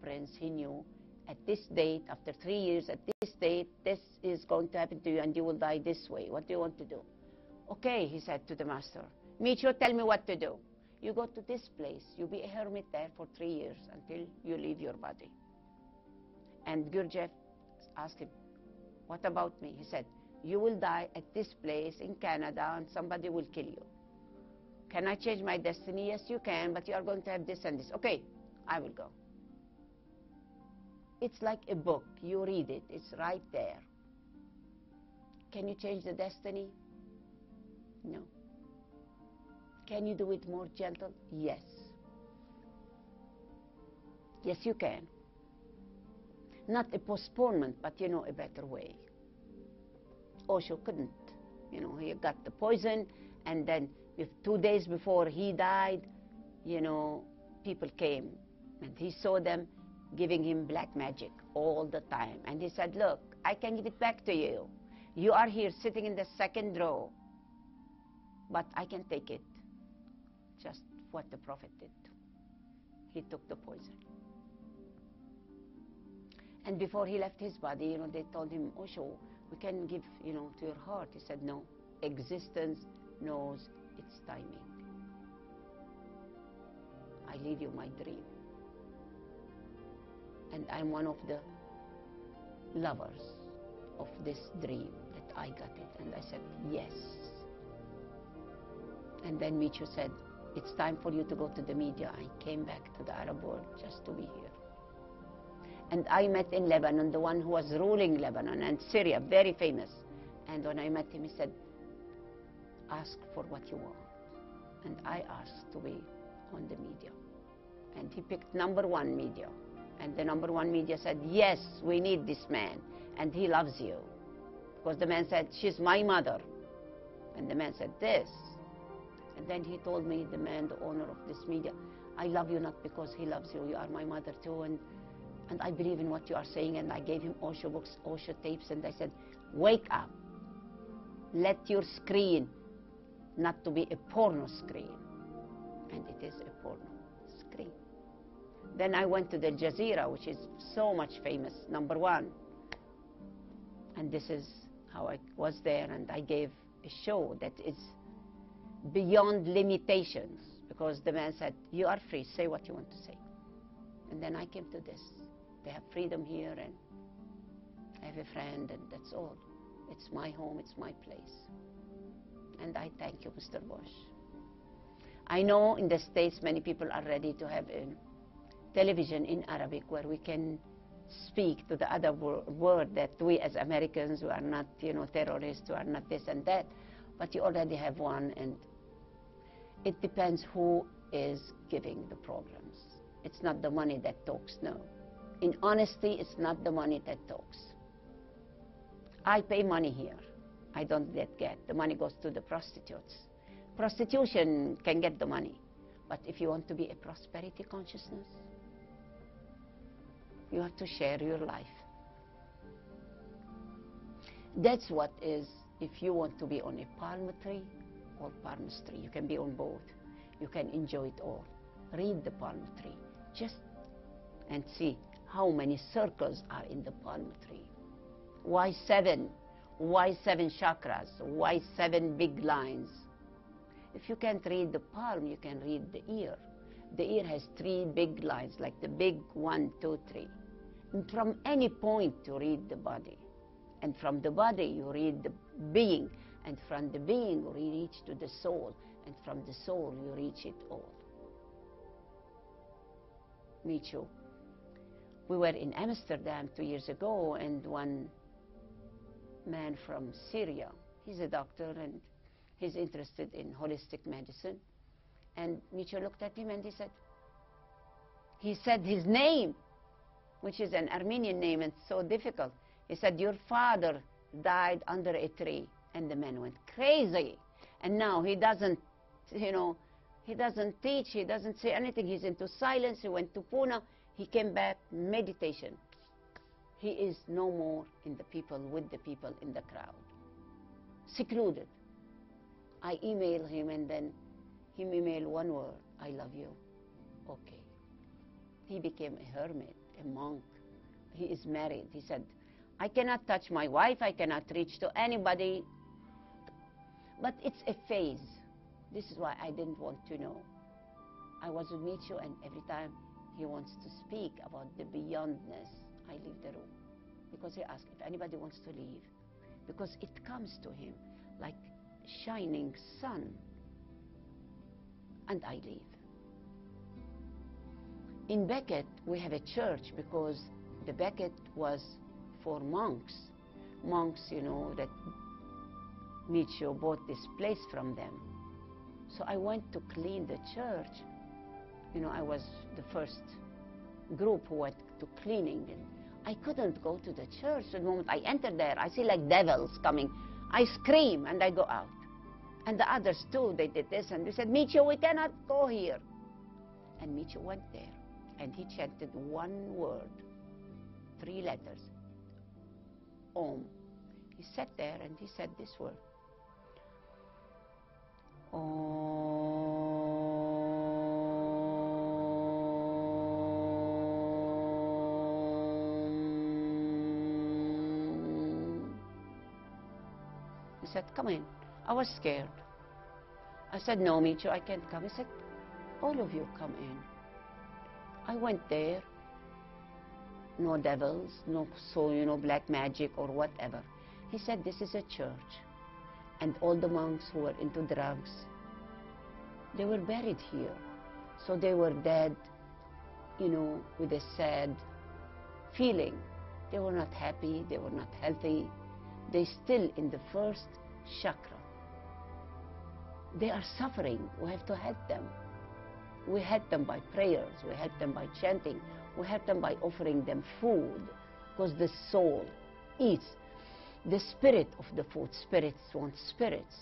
prince he knew, at this date, after 3 years, at this date, this is going to happen to you and you will die this way. What do you want to do? Okay, he said to the master, Micio, tell me what to do. You go to this place. You be a hermit there for 3 years until you leave your body. And Gurdjieff asked him, what about me? He said, you will die at this place in Canada and somebody will kill you. Can I change my destiny? Yes, you can, but you are going to have this and this. Okay, I will go. It's like a book. You read it. It's right there. Can you change the destiny? No. Can you do it more gentle? Yes. Yes, you can. Not a postponement, but you know, a better way. Osho couldn't. You know, he got the poison, and then 2 days before he died, you know, people came, and he saw them giving him black magic all the time. And he said, look, I can give it back to you. You are here sitting in the second row, but I can take it. Just what the Prophet did. He took the poison. And before he left his body, you know, they told him, Osho, we can give, you know, to your heart. He said, no, existence knows its timing. I leave you my dream. And I'm one of the lovers of this dream that I got it. And I said, yes. And then Micio said, it's time for you to go to the media. I came back to the Arab world just to be here. And I met in Lebanon the one who was ruling Lebanon and Syria, very famous. And when I met him, he said, ask for what you want. And I asked to be on the media. And he picked #1 media. And the #1 media said, yes, we need this man, and he loves you. Because the man said, she's my mother. And the man said, this. And then he told me, the man, the owner of this media, I love you not because he loves you, you are my mother too, and I believe in what you are saying. And I gave him Osho books, Osho tapes, and I said, wake up. Let your screen not to be a porno screen. And it is a porno screen. Then I went to the Al Jazeera, which is so much famous, #1. And this is how I was there, and I gave a show that is beyond limitations, because the man said, you are free, say what you want to say. And then I came to this. They have freedom here, and I have a friend, and that's all. It's my home, it's my place. And I thank you, Mr. Bush. I know in the States many people are ready to have a television in Arabic where we can speak to the other world, that we as Americans, who are not, you know, terrorists, who are not this and that, but you already have one, and it depends who is giving the programs. It's not the money that talks, no. In honesty, it's not the money that talks. I pay money here. I don't get. The money goes to the prostitutes. Prostitution can get the money. But if you want to be a prosperity consciousness, you have to share your life. That's what is, if you want to be on a palm tree or palmistry, you can be on both. You can enjoy it all. Read the palm tree, just and see how many circles are in the palm tree. Why 7? Why 7 chakras? Why 7 big lines? If you can't read the palm, you can read the ear. The ear has 3 big lines, like the big 1, 2, 3. And from any point you read the body. And from the body you read the being. And from the being you reach to the soul. And from the soul you reach it all. Micio. We were in Amsterdam 2 years ago, and one man from Syria, he's a doctor and he's interested in holistic medicine. And Micio looked at him and he said his name, which is an Armenian name and so difficult. He said, your father died under a tree. And the man went crazy. And now he doesn't, you know, he doesn't teach, he doesn't say anything. He's into silence. He went to Pune. He came back, meditation. He is no more in the people, with the people in the crowd. Secluded. I emailed him, and then he emailed one word, I love you. Okay. He became a hermit. a monk. He is married. He said, I cannot touch my wife, I cannot reach to anybody, but it's a phase. This is why I didn't want to know. I was with Micio, and every time he wants to speak about the beyondness, I leave the room. Because he asked if anybody wants to leave. Because it comes to him like shining sun. And I leave. In Beckett, we have a church because the Beckett was for monks. Monks, you know, that Micio bought this place from them. So I went to clean the church. You know, I was the first group who went to cleaning. And I couldn't go to the church. The moment I entered there, I see like devils coming. I scream and I go out. And the others too, they did this. And they said, Micio, we cannot go here. And Micio went there. And he chanted one word, 3 letters, Om. He sat there and he said this word, Om. He said, come in. I was scared. I said, no, Micio, I can't come. He said, all of you come in. I went there, no devils, no, so, you know, black magic or whatever. He said, this is a church. And all the monks who were into drugs, they were buried here. So they were dead, you know, with a sad feeling. They were not happy, they were not healthy. They still in the first chakra. They are suffering. We have to help them. We help them by prayers, we help them by chanting, we help them by offering them food, because the soul eats the spirit of the food. Spirits want spirits.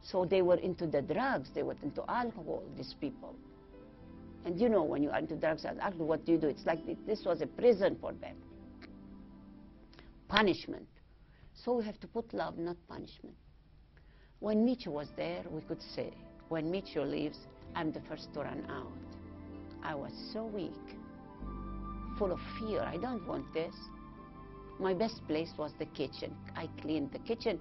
So they were into the drugs, they were into alcohol, these people. And you know, when you are into drugs and alcohol, what do? It's like this was a prison for them. Punishment. So we have to put love, not punishment. When Micio was there, we could say, when Micio leaves, I'm the first to run out. I was so weak, full of fear. I don't want this. My best place was the kitchen. I cleaned the kitchen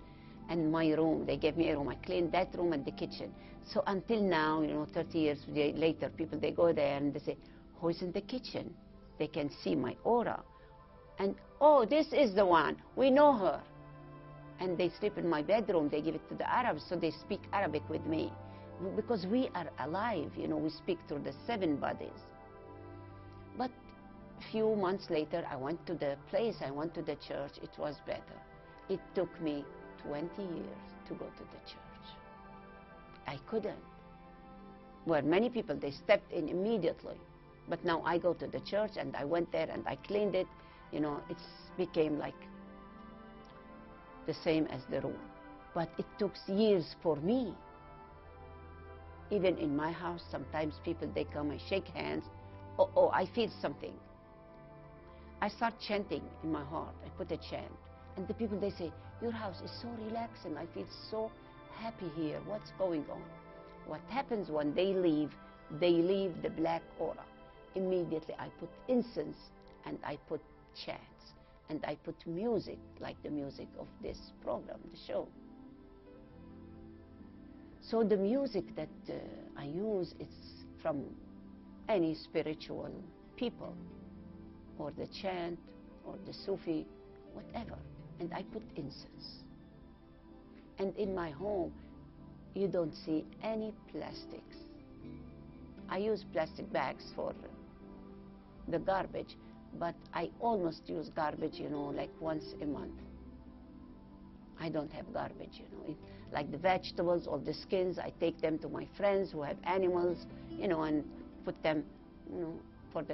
and my room. They gave me a room. I cleaned that room and the kitchen. So until now, you know, 30 years later, people, they go there and they say, who is in the kitchen? They can see my aura. And, oh, this is the one. We know her. And they sleep in my bedroom. They give it to the Arabs, so they speak Arabic with me. Because we are alive, you know, we speak through the 7 bodies. But a few months later, I went to the place, I went to the church, it was better. It took me 20 years to go to the church. I couldn't. Where many people, they stepped in immediately. But now I go to the church and I went there and I cleaned it. You know, it became like the same as the room. But it took years for me. Even in my house, sometimes people, they come and shake hands. Oh, I feel something. I start chanting in my heart. I put a chant. And the people, they say, your house is so relaxing. I feel so happy here. What's going on? What happens when they leave the black aura. Immediately I put incense and I put chants. And I put music, like the music of this program, the show. So the music that I use, it's from any spiritual people, or the chant, or the Sufi, whatever. And I put incense. And in my home, you don't see any plastics. I use plastic bags for the garbage, but I almost use garbage, you know, like once a month. I don't have garbage, you know. Like the vegetables or the skins, I take them to my friends who have animals, you know, and put them, you know,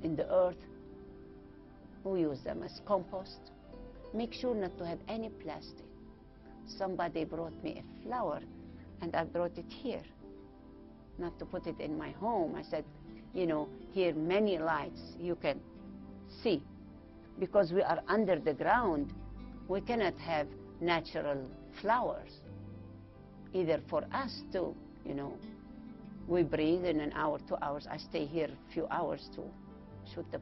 in the earth. Who use them as compost. Make sure not to have any plastic. Somebody brought me a flower, and I brought it here, not to put it in my home. I said, you know, here many lights you can see. Because we are under the ground, we cannot have natural flowers. Either for us too, you know. We breathe in an hour, 2 hours. I stay here a few hours to shoot the